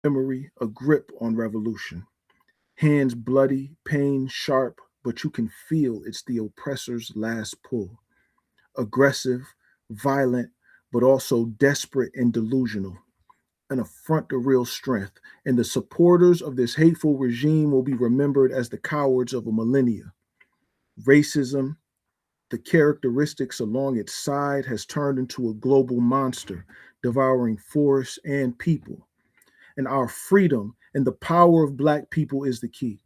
Memory, a grip on revolution. Hands bloody, pain sharp, but you can feel it's the oppressor's last pull. Aggressive, violent, but also desperate and delusional. An affront to real strength, and the supporters of this hateful regime will be remembered as the cowards of a millennia. Racism, the characteristics along its side, has turned into a global monster, devouring forests and people. And our freedom and the power of Black people is the key.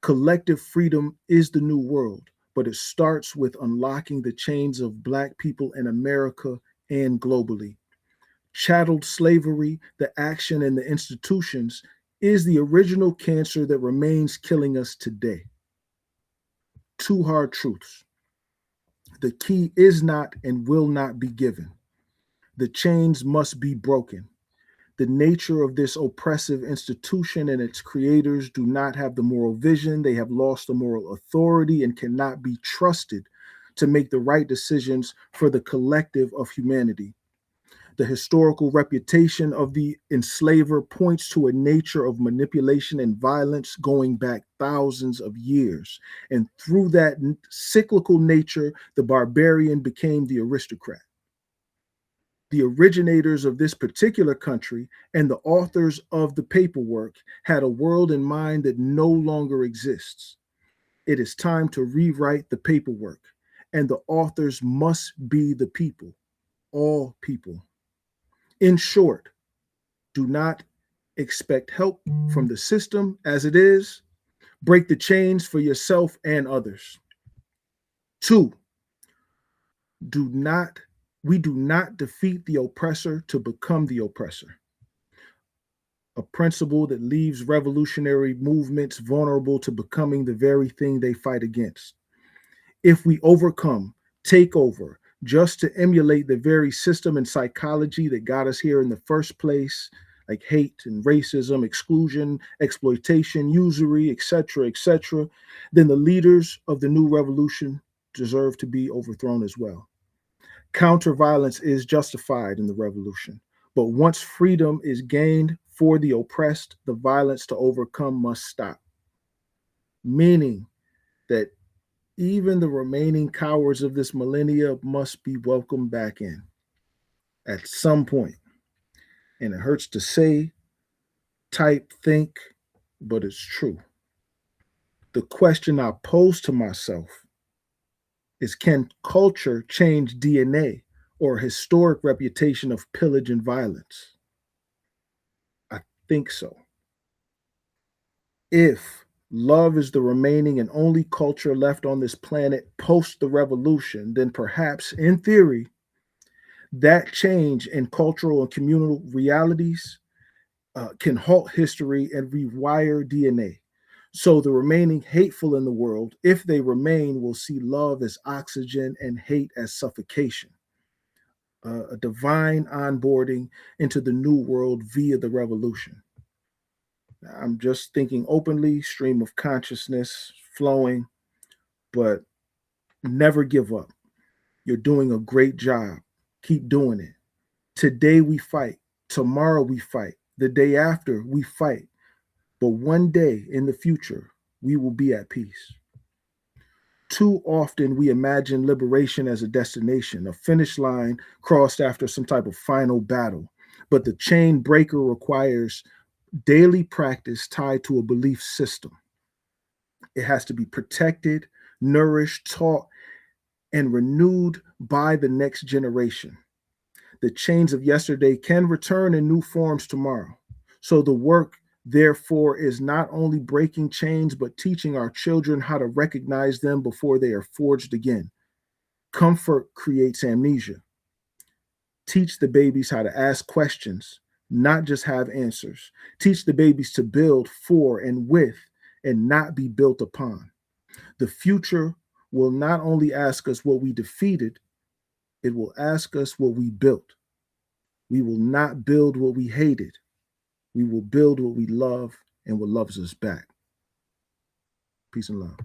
Collective freedom is the new world, but it starts with unlocking the chains of Black people in America and globally. Chattel slavery, the action, and the institutions is the original cancer that remains killing us today. Two hard truths. The key is not and will not be given. The chains must be broken. The nature of this oppressive institution and its creators do not have the moral vision. They have lost the moral authority and cannot be trusted to make the right decisions for the collective of humanity. The historical reputation of the enslaver points to a nature of manipulation and violence going back thousands of years. And through that cyclical nature, the barbarian became the aristocrat. The originators of this particular country and the authors of the paperwork had a world in mind that no longer exists. It is time to rewrite the paperwork, and the authors must be the people, all people. In short, do not expect help from the system as it is. Break the chains for yourself and others. Two, do not we do not defeat the oppressor to become the oppressor. A principle that leaves revolutionary movements vulnerable to becoming the very thing they fight against. If we overcome, take over, just to emulate the very system and psychology that got us here in the first place, like hate and racism, exclusion, exploitation, usury, etc., then the leaders of the new revolution deserve to be overthrown as well. Counter-violence is justified in the revolution, but once freedom is gained for the oppressed, the violence to overcome must stop. Meaning that even the remaining cowards of this millennia must be welcomed back in at some point. And it hurts to say, type, think, but it's true. The question I pose to myself is, can culture change DNA or a historic reputation of pillage and violence? I think so. If love is the remaining and only culture left on this planet post the revolution, then perhaps, in theory, that change in cultural and communal realities can halt history and rewire DNA. So the remaining hateful in the world, if they remain, will see love as oxygen and hate as suffocation. A divine onboarding into the new world via the revolution. I'm just thinking openly, stream of consciousness flowing, but never give up. You're doing a great job. Keep doing it. Today we fight. Tomorrow we fight. The day after we fight. But one day in the future, we will be at peace. Too often we imagine liberation as a destination, a finish line crossed after some type of final battle. But the chain breaker requires daily practice tied to a belief system. It has to be protected, nourished, taught, and renewed by the next generation. The chains of yesterday can return in new forms tomorrow. So the work, therefore, is not only breaking chains, but teaching our children how to recognize them before they are forged again. Comfort creates amnesia. Teach the babies how to ask questions, not just have answers. Teach the babies to build for and with and not be built upon. The future will not only ask us what we defeated, it will ask us what we built. We will not build what we hated. We will build what we love and what loves us back. Peace and love.